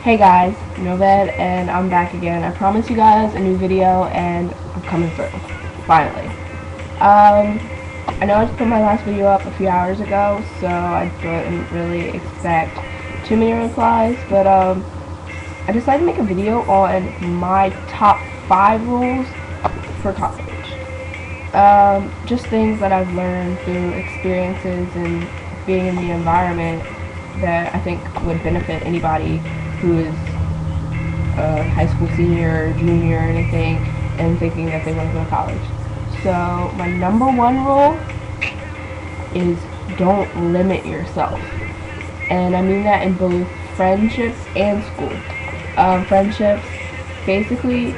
Hey guys, Noved, and I'm back again. I promised you guys a new video, and I'm coming through. Finally. I know I just put my last video up a few hours ago, so I didn't really expect too many replies, but I decided to make a video on my top 5 rules for college. Just things that I've learned through experiences and being in the environment that I think would benefit anybody who is a high school senior or junior or anything and thinking that they want to go to college. So my number 1 rule is don't limit yourself. And I mean that in both friendships and school. Friendships, basically,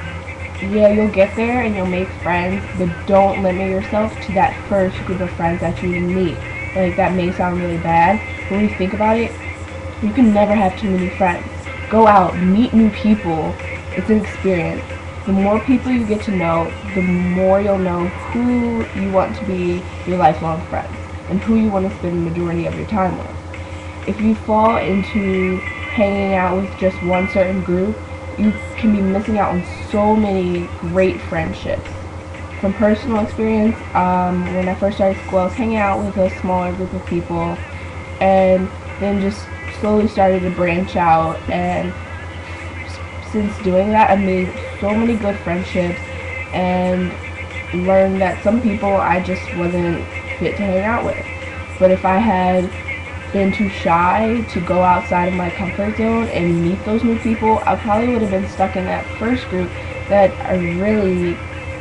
yeah, you'll get there and you'll make friends, but don't limit yourself to that first group of friends that you meet. Like, that may sound really bad, but when you think about it, you can never have too many friends. Go out, meet new people. It's an experience. The more people you get to know, the more you'll know who you want to be your lifelong friends and who you want to spend the majority of your time with. If you fall into hanging out with just one certain group, you can be missing out on so many great friendships. From personal experience, when I first started school, I was hanging out with a smaller group of people, and then just slowly started to branch out, and since doing that, I've made so many good friendships and learned that some people I just wasn't fit to hang out with. But if I had been too shy to go outside of my comfort zone and meet those new people, I probably would have been stuck in that first group that I really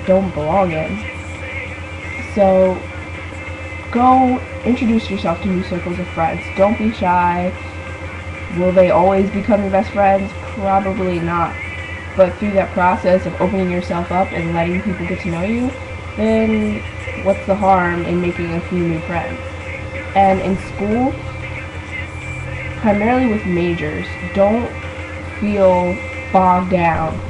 don't belong in. So go introduce yourself to new circles of friends. Don't be shy. Will they always become your best friends? Probably not. But through that process of opening yourself up and letting people get to know you, then what's the harm in making a few new friends? And in school, primarily with majors, don't feel bogged down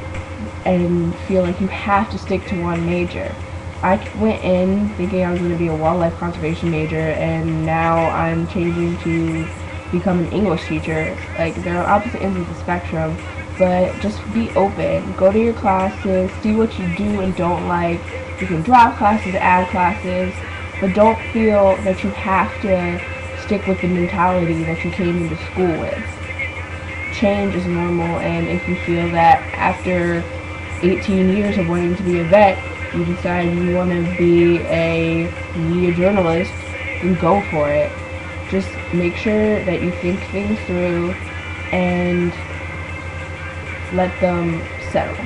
and feel like you have to stick to one major. I went in thinking I was going to be a wildlife conservation major, and now I'm changing to become an English teacher. Like, they're on opposite ends of the spectrum, but just be open. Go to your classes, see what you do and don't like. You can drop classes, add classes, but don't feel that you have to stick with the mentality that you came into school with. Change is normal, and if you feel that after 18 years of wanting to be a vet, you decide you want to be a media journalist, then go for it. Just make sure that you think things through and let them settle.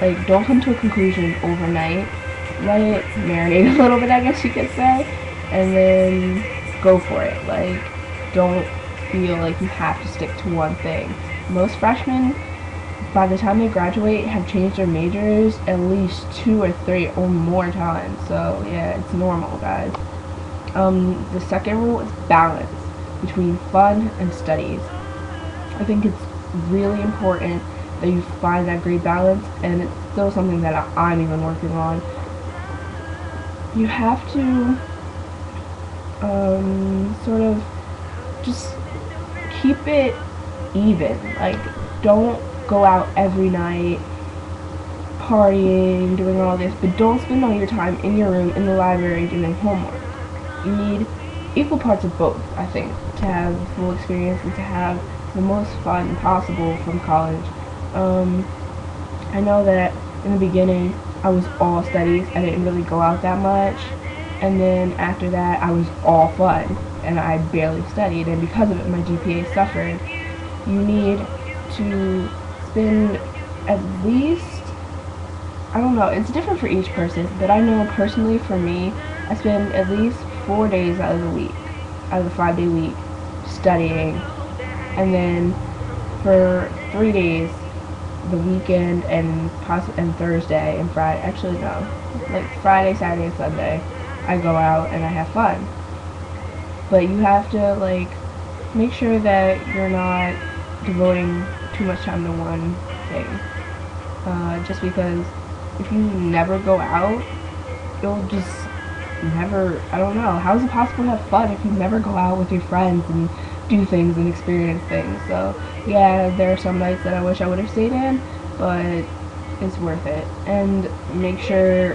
Like, don't come to a conclusion overnight. Let it marinate a little bit, I guess you could say, and then go for it. Like, don't feel like you have to stick to one thing. Most freshmen, by the time they graduate, have changed their majors at least 2 or 3 or more times. So yeah, it's normal, guys. The second rule is balance between fun and studies. I think it's really important that you find that great balance, and it's still something that I'm even working on. You have to sort of just keep it even. Like, don't go out every night partying, doing all this, but don't spend all your time in your room, in the library, doing homework. You need equal parts of both, I think, to have the full experience and to have the most fun possible from college. I know that in the beginning I was all studies. I didn't really go out that much, and then after that I was all fun and I barely studied, and because of it my GPA suffered. You need to spend at least, I don't know, it's different for each person, but I know personally for me, I spend at least 4 days out of the week, out of the 5-day week, studying, and then for 3 days, the weekend and Thursday and Friday, actually no, like Friday, Saturday, and Sunday, I go out and I have fun. But you have to, like, make sure that you're not devoting too much time to one thing. Just because if you never go out, you'll just never, I don't know, how is it possible to have fun if you never go out with your friends and do things and experience things. So yeah, there are some nights that I wish I would have stayed in, but it's worth it. And make sure,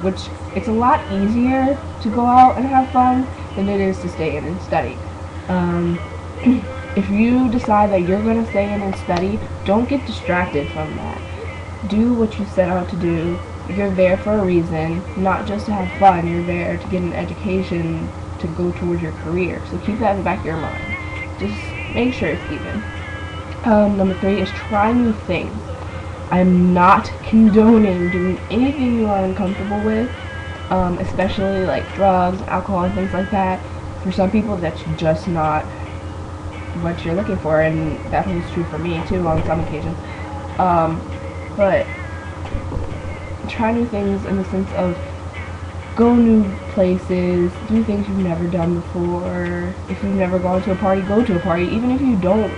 which it's a lot easier to go out and have fun than it is to stay in and study. If you decide that you're going to stay in and study, don't get distracted from that. Do what you set out to do. You're there for a reason, not just to have fun. You're there to get an education to go towards your career. So keep that in the back of your mind. Just make sure it's even. Number 3 is try new things. I'm not condoning doing anything you are uncomfortable with, especially like drugs, alcohol, and things like that. For some people, that's just not what you're looking for, and that holds true for me too on some occasions. But try new things in the sense of go new places, do things you've never done before. If you've never gone to a party, go to a party. Even if you don't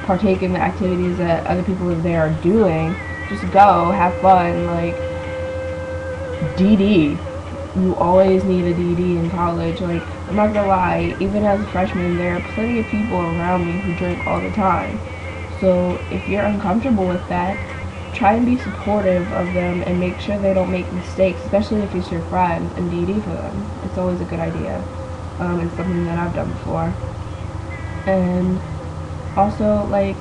partake in the activities that other people there are doing, just go, have fun. Like, DD. You always need a DD in college. Like, I'm not gonna lie, even as a freshman, there are plenty of people around me who drink all the time. So if you're uncomfortable with that, try and be supportive of them and make sure they don't make mistakes, especially if it's your friends, and DD for them. It's always a good idea. It's something that I've done before. And also, like,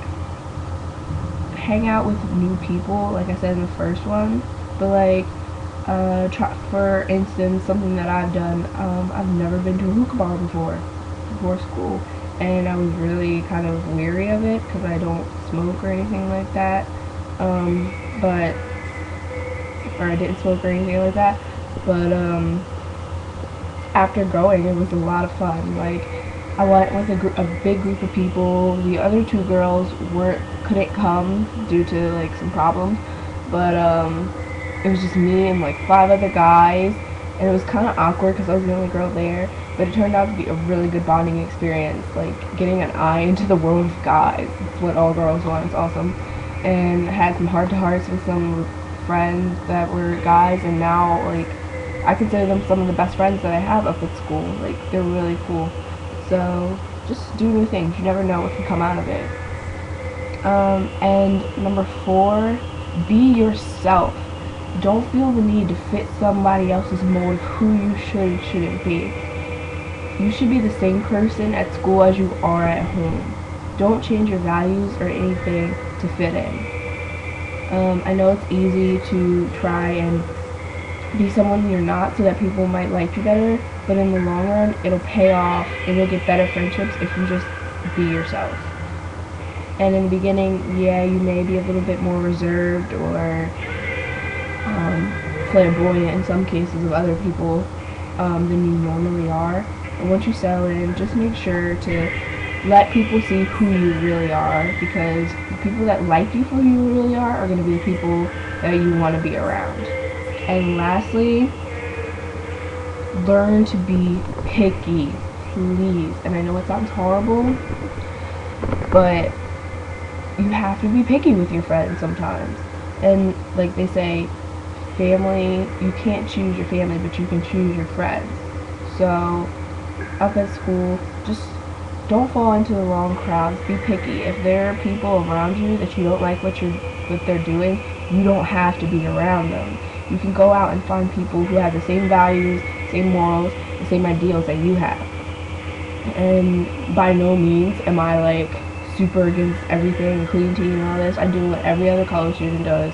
hang out with new people, like I said in the first one. But like, for instance, something that I've done, I've never been to a hookah bar before school, and I was really kind of weary of it because I don't smoke or anything like that. I didn't smoke or anything like that. But after going, it was a lot of fun. Like, I went with a big group of people. The other 2 girls couldn't come due to like some problems, but it was just me and like 5 other guys, and it was kind of awkward because I was the only girl there, but it turned out to be a really good bonding experience, like getting an eye into the world of guys. It's what all girls want. It's awesome. And I had some heart-to-hearts with some friends that were guys, and now like I consider them some of the best friends that I have up at school. Like, they're really cool. So just do new things. You never know what can come out of it. And number 4, be yourself. Don't feel the need to fit somebody else's mold of who you should and shouldn't be. You should be the same person at school as you are at home. Don't change your values or anything to fit in. I know it's easy to try and be someone you're not so that people might like you better, but in the long run, it'll pay off and you'll get better friendships if you just be yourself. And in the beginning, yeah, you may be a little bit more reserved or flamboyant in some cases of other people than you normally are. And once you settle in, just make sure to let people see who you really are, because the people that like you for who you really are going to be the people that you want to be around. And lastly, learn to be picky, please. And I know it sounds horrible, but you have to be picky with your friends sometimes. And like they say, family, you can't choose your family, but you can choose your friends. So up at school, just don't fall into the wrong crowds. Be picky. If there are people around you that you don't like what they're doing, you don't have to be around them. You can go out and find people who have the same values, same morals, the same ideals that you have. And by no means am I like super against everything, clean tea and all this. I do what every other college student does,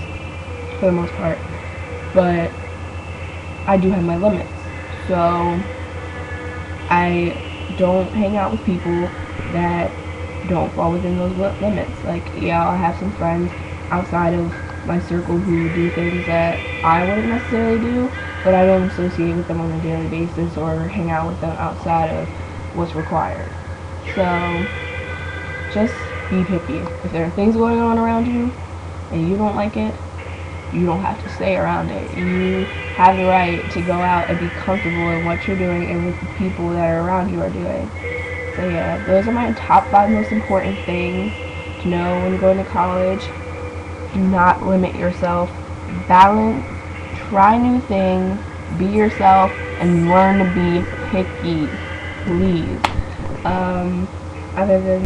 for the most part. But I do have my limits. So I don't hang out with people that don't fall within those limits. Like, yeah, I'll have some friends outside of my circle who do things that I wouldn't necessarily do, but I don't associate with them on a daily basis or hang out with them outside of what's required. So just be picky. If there are things going on around you and you don't like it, you don't have to stay around it. You have the right to go out and be comfortable in what you're doing and with the people that are around you are doing. So yeah, those are my top 5 most important things to know when going to college. Do not limit yourself. Balance. Try new things. Be yourself and learn to be picky. Please. other than